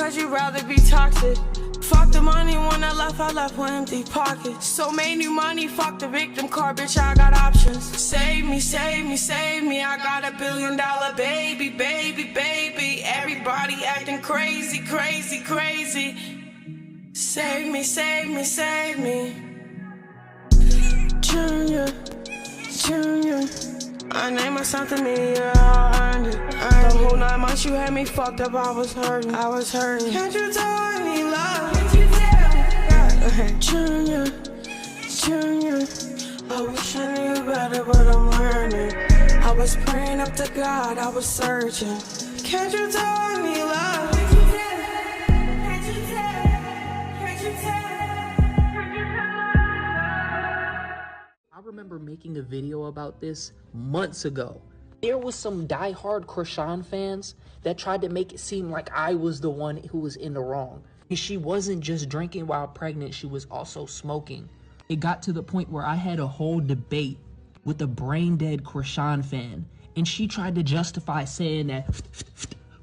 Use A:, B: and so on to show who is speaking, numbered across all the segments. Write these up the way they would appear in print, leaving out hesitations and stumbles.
A: cause you'd rather be toxic. Fuck the money when I left with empty pockets. So made new money, fuck the victim card, bitch, I got options. Save me, save me, save me, I got $1 billion baby, baby, baby. Everybody acting crazy, crazy, crazy. Save me, save me, save me. Junior, Junior, I named myself to me, yeah, I earned it. The whole 9 months you had me fucked up, I was hurting, I was hurting. Can't you tell I need love? Can't you tell? Junior, Junior, I wish I knew better, but I'm learning. I was praying up to God, I was searching. Can't you tell I need love? Can't you tell? Can't you tell? Can't you tell? Can't you tell?
B: I remember making a video about this months ago. There was some diehard Chrisean fans that tried to make it seem like I was the one who was in the wrong. And she wasn't just drinking while pregnant, she was also smoking. It got to the point where I had a whole debate with a brain-dead Chrisean fan, and she tried to justify saying that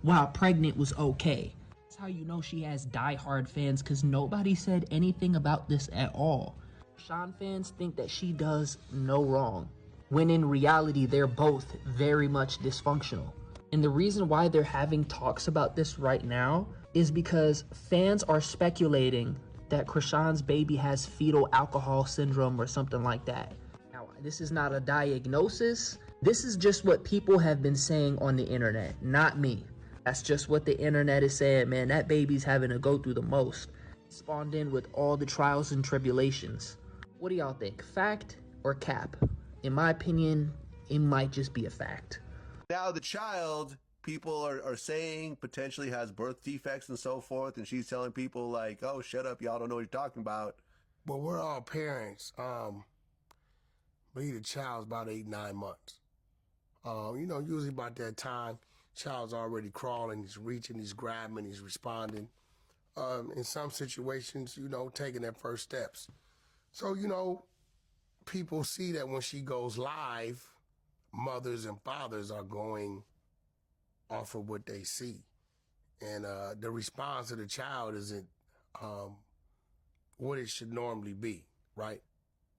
B: while pregnant was okay. That's how you know she has diehard fans, because nobody said anything about this at all. Chrisean fans think that she does no wrong, when in reality they're both very much dysfunctional. And the reason why they're having talks about this right now is because fans are speculating that Chrisean's baby has fetal alcohol syndrome or something like that. Now, this is not a diagnosis. This is just what people have been saying on the internet, not me. That's just what the internet is saying, man. That baby's having to go through the most. Spawned in with all the trials and tribulations. What do y'all think? Fact or cap? In my opinion, it might just be a fact.
C: Now the child, people are saying potentially has birth defects and so forth, and she's telling people like, oh, shut up, y'all don't know what you're talking about.
D: Well, we're all parents. But the child's about 8-9 months. You know, usually about that time, child's already crawling, he's reaching, he's grabbing, he's responding. In some situations, you know, taking their first steps. So, you know, people see that when she goes live, mothers and fathers are going off of what they see. And the response of the child isn't what it should normally be, right?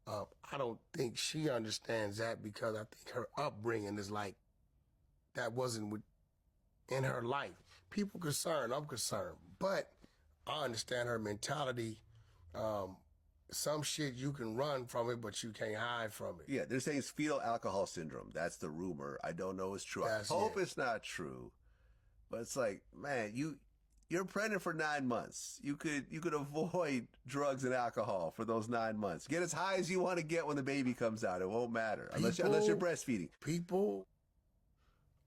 D: I don't think she understands that, because I think her upbringing is like, that wasn't in her life. People concerned, I'm concerned, but I understand her mentality. Some shit you can run from it, but you can't hide from it.
C: Yeah, they're saying it's fetal alcohol syndrome. That's the rumor. I don't know it's true. I hope it's not true. But it's like, man, you're pregnant for 9 months. You could avoid drugs and alcohol for those 9 months. Get as high as you want to get when the baby comes out. It won't matter unless you're breastfeeding.
D: People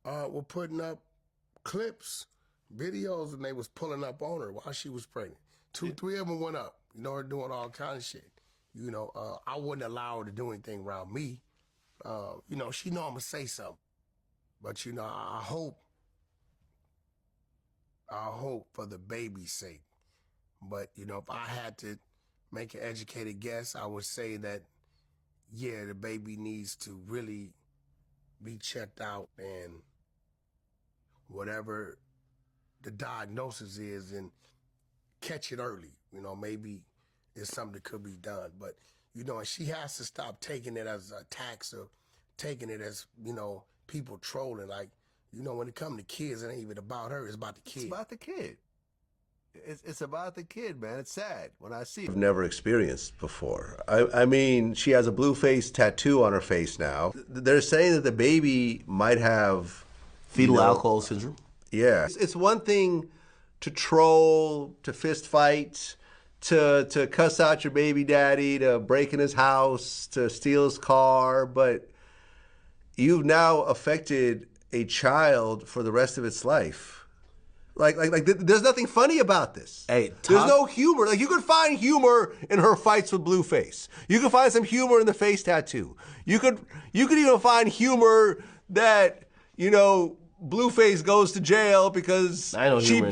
D: were putting up clips, videos, and they was pulling up on her while she was pregnant. 2-3 of them went up. You know, her doing all kind of shit. You know, I wouldn't allow her to do anything around me. You know, she know I'm gonna say something. But, you know, I hope for the baby's sake. But, you know, if I had to make an educated guess, I would say that, yeah, the baby needs to really be checked out, and whatever the diagnosis is, and catch it early. You know, maybe it's something that could be done. But, you know, she has to stop taking it as attacks, or taking it as, you know, people trolling. Like, you know, when it comes to kids, it ain't even about her. It's about the kid.
C: It's about the kid. It's about the kid, man. It's sad when I see it. I've never experienced before. I mean, she has a blue face tattoo on her face now. They're saying that the baby might have
E: fetal alcohol syndrome.
C: Yeah. It's one thing to troll, to fist fight, to cuss out your baby daddy, to break in his house, to steal his car, but you've now affected a child for the rest of its life. Like, there's nothing funny about this.
E: Hey,
C: there's no humor. Like, you could find humor in her fights with Blueface. You could find some humor in the face tattoo. You could even find humor that, you know, Blueface goes to jail because
E: I know humor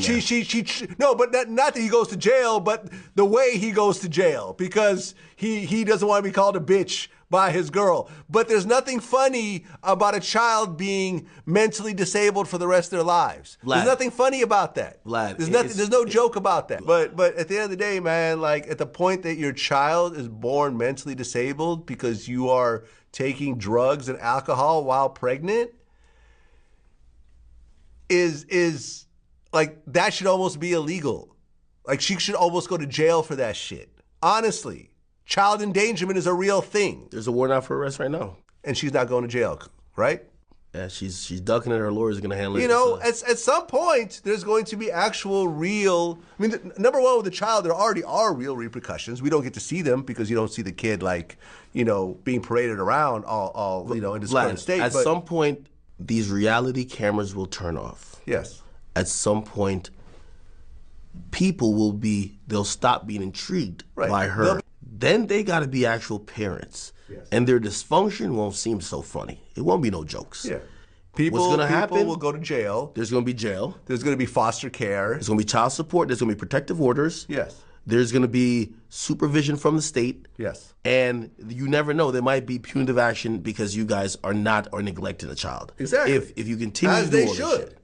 C: no, but not that he goes to jail, but the way he goes to jail, because he doesn't want to be called a bitch by his girl. But there's nothing funny about a child being mentally disabled for the rest of their lives.
E: Vlad,
C: there's nothing funny about that.
E: Vlad,
C: There's no joke about that. But at the end of the day, man, like at the point that your child is born mentally disabled because you are taking drugs and alcohol while pregnant, is like, that should almost be illegal. Like, she should almost go to jail for that shit. Honestly, child endangerment is a real thing.
E: There's a warrant out for arrest right now.
C: And she's not going to jail, right?
E: Yeah, she's ducking it. Her lawyers are going to handle it.
C: You know, at some point, there's going to be actual real, I mean, number one, with the child, there already are real repercussions. We don't get to see them because you don't see the kid, like, you know, being paraded around all you know, in his current state.
E: At some point, these reality cameras will turn off.
C: Yes.
E: At some point, people they'll stop being intrigued by her. Then they got to be actual parents.
C: Yes.
E: And their dysfunction won't seem so funny. It won't be no jokes.
C: Yeah.
E: What's going to happen?
C: People will go to jail.
E: There's going to be jail.
C: There's going to be foster care.
E: There's going to be child support. There's going to be protective orders.
C: Yes.
E: There's going to be supervision from the state.
C: Yes.
E: And you never know. There might be punitive action because you guys are not or neglecting a child.
C: Exactly.
E: If you continue
C: As
E: to do
C: they
E: all this
C: should.
E: shit.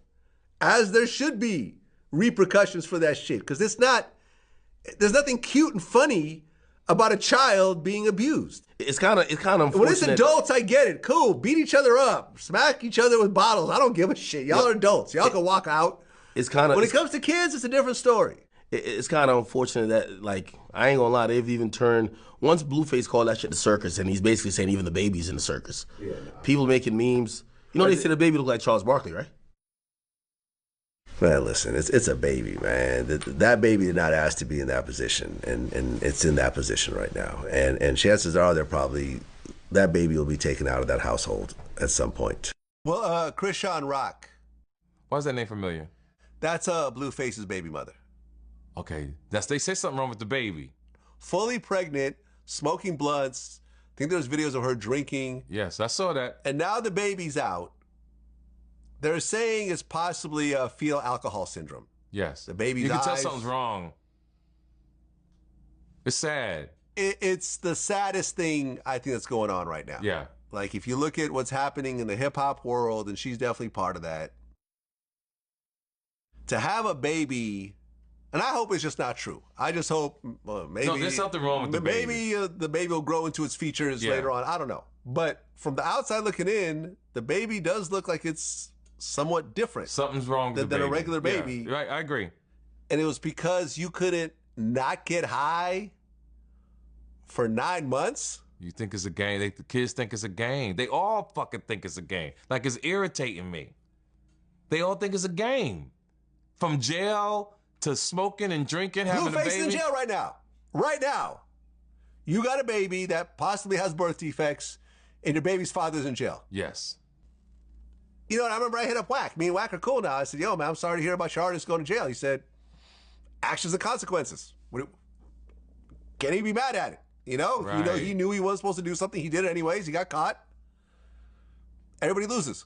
C: As there should be repercussions for that shit. Because there's nothing cute and funny about a child being abused.
E: It's kind of unfortunate.
C: When it's adults, I get it. Cool. Beat each other up. Smack each other with bottles. I don't give a shit. Y'all are adults. Y'all can walk out.
E: It's kind of
C: When it comes to kids, it's a different story.
E: It's kind of unfortunate that, like, I ain't gonna lie, they've even turned, once Blueface called that shit the circus, and he's basically saying even the baby's in the circus. Yeah, people making memes. You know, they say the baby look like Charles Barkley, right?
C: Man, listen, it's a baby, man. That baby did not ask to be in that position, and it's in that position right now. And chances are that baby will be taken out of that household at some point. Well, Chrisean Rock.
F: Why is that name familiar?
C: That's Blueface's baby mother.
F: Okay, they said something wrong with the baby.
C: Fully pregnant, smoking blunts. I think there's videos of her drinking.
F: Yes, I saw that.
C: And now the baby's out. They're saying it's possibly a fetal alcohol syndrome.
F: Yes.
C: The baby's
F: You can tell
C: eyes-
F: something's wrong. It's sad.
C: It's the saddest thing I think that's going on right now.
F: Yeah.
C: Like, if you look at what's happening in the hip-hop world, and she's definitely part of that, to have a baby, and I hope it's just not true. I just hope maybe...
F: No, there's something wrong with the baby.
C: Maybe the baby will grow into its features later on. I don't know. But from the outside looking in, the baby does look like it's somewhat different.
F: Something's wrong with the
C: than
F: baby.
C: a regular baby.
F: Yeah, right, I agree.
C: And it was because you couldn't not get high for 9 months?
F: You think it's a game. The kids think it's a game. They all fucking think it's a game. Like, it's irritating me. They all think it's a game. From jail to smoking and drinking, having a baby.
C: Blueface in jail right now. Right now. You got a baby that possibly has birth defects, and your baby's father's in jail.
F: Yes.
C: You know what? I remember I hit up Wack. Me and Wack are cool now. I said, yo, man, I'm sorry to hear about your artist going to jail. He said, actions and consequences. Can he be mad at it? You know?
F: Right.
C: You know, he knew he wasn't supposed to do something. He did it anyways. He got caught. Everybody loses.